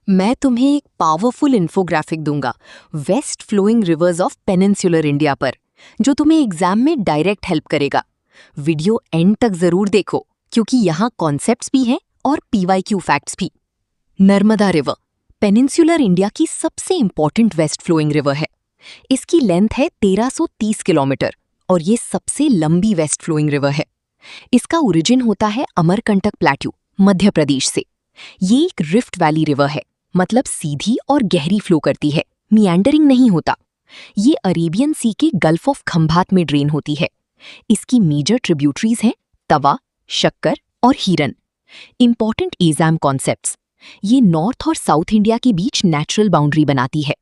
मैं तुम्हें एक पावरफुल इन्फोग्राफिक दूंगा west flowing rivers of peninsular India पर, जो तुम्हें एग्जाम में डायरेक्ट हेल्प करेगा। वीडियो एंड तक जरूर देखो क्योंकि यहाँ कॉन्सेप्ट्स भी हैं और पीवाईक्यू फैक्ट्स भी। नर्मदा रिवर पेनिनसुलर इंडिया की सबसे इंपॉर्टेंट वेस्ट फ्लोइंग रिवर है। इसकी लेंथ है 1330 किलोमीटर और ये सबसे लंबी वेस्ट फ्लोइंग रिवर है। इसका ओरिजिन होता है अमरकंटक प्लेट्यू, मध्य प्रदेश से। ये एक रिफ्ट वैली रिवर है, मतलब सीधी और गहरी फ्लो करती है, मियांडरिंग नहीं होता। ये अरेबियन सी के गल्फ ऑफ खंभात में ड्रेन होती है। इसकी मेजर ट्रिब्यूटरीज हैं तवा, शक्कर और हिरन। Important exam concepts. ये नॉर्थ और साउथ इंडिया के बीच नेचुरल बाउंड्री बनाती है।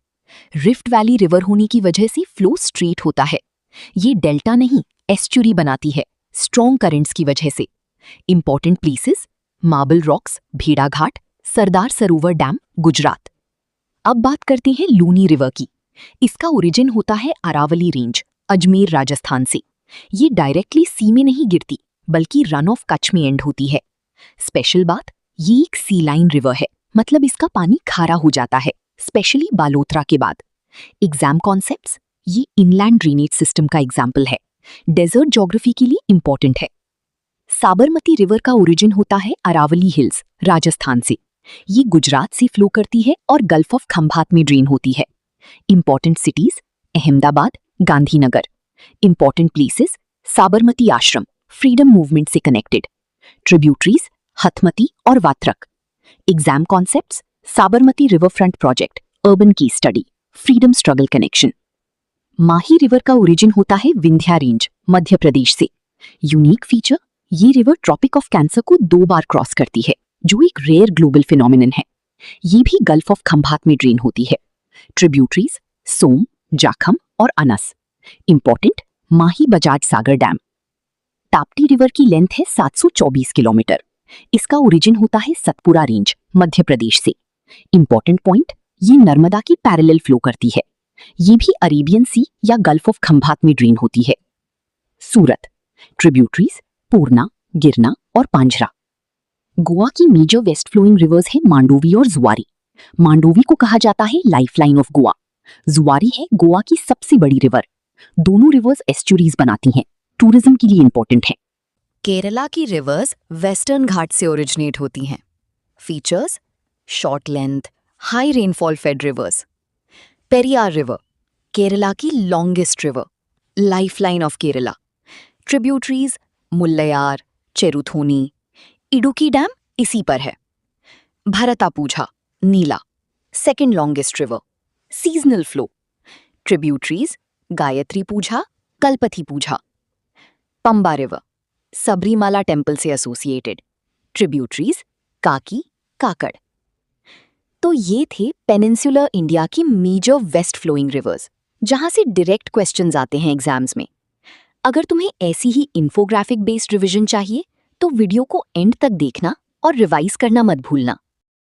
रिफ्ट वैली रिवर होने की वजह से फ्लो स्ट्रेट होता है। ये डेल्टा नहीं, एस्चुरी बनाती है, स्ट्रॉन्ग करंट्स की वजह से। इंपॉर्टेंट प्लेसेस मार्बल रॉक्स, भेड़ाघाट, सरदार सरोवर डैम, गुजरात। अब बात करते हैं लूनी रिवर की। इसका ओरिजिन होता है अरावली रेंज, अजमेर, राजस्थान से। ये डायरेक्टली सी में नहीं गिरती, बल्कि रन ऑफ कच्छ में एंड होती है। स्पेशल बात, ये एक सी लाइन रिवर है, मतलब इसका पानी खारा हो जाता है, स्पेशली बालोतरा के बाद। Exam concepts. ये इनलैंड ड्रेनेज सिस्टम का एग्जाम्पल है, डेजर्ट ज्योग्राफी के लिए इंपॉर्टेंट है। साबरमती रिवर का ओरिजिन होता है अरावली हिल्स, राजस्थान से। ये गुजरात से फ्लो करती है और गल्फ ऑफ खंभात में ड्रेन होती है। Important cities Ahmedabad, Gandhinagar. Important places Sabarmati Ashram, freedom movement से कनेक्टेड। ट्रिब्यूटरीज हथमती और Vatrak. Exam concepts Sabarmati river front project, urban की study, freedom struggle connection. Mahi river का ओरिजिन होता है विंध्या रेंज, मध्य प्रदेश से। यूनिक फीचर, ये रिवर ट्रॉपिक ऑफ कैंसर को 2 बार क्रॉस करती है, जो एक रेयर ग्लोबल फिनोमिनन है। ये भी गल्फ ऑफ खंभात में ड्रेन होती है। ट्रिब्यूटरीज सोम, जाखम और Anas. Important Mahi Bajaj Sagar dam. Tapti river की लेंथ है 724 किलोमीटर। इसका ओरिजिन होता है सतपुरा रेंज, मध्य प्रदेश से। इंपॉर्टेंट पॉइंट, ये नर्मदा की पैरेलल फ्लो करती है। ये भी अरेबियन सी या गल्फ ऑफ खंभात में ड्रेन होती है। सूरत। ट्रिब्यूटरीज पूर्णा, गिरना और पांझरा। गोवा की मेजर वेस्ट फ्लोइंग रिवर्स है मांडोवी और जुआरी। मांडोवी को कहा जाता है लाइफलाइन ऑफ गोवा। जुआरी है गोवा की सबसे बड़ी रिवर। दोनों रिवर्स एस्चुरीज बनाती हैं, टूरिज्म के लिए इंपॉर्टेंट है। केरला की रिवर्स वेस्टर्न घाट से ओरिजिनेट होती हैं। Features short length, high rainfall fed rivers. Periyar river Kerala की longest river, lifeline of Kerala. Tributaries Mullayar, Cheruthoni. Idukki dam इसी पर है। Bharathapuzha Nila, second longest river, seasonal flow. Tributaries Gayathri Puzha, Kalpathi Puzha. Pamba river Sabarimala temple से एसोसिएटेड। ट्रिब्यूटरीज काकी, काकड़। तो ये थे पेनिनसुलर इंडिया की मेजर वेस्ट फ्लोइंग रिवर्स, जहां से डायरेक्ट क्वेश्चंस आते हैं एग्जाम्स में। अगर तुम्हें ऐसी ही इन्फोग्राफिक बेस्ड रिवीजन चाहिए तो वीडियो को एंड तक देखना और रिवाइज करना मत भूलना।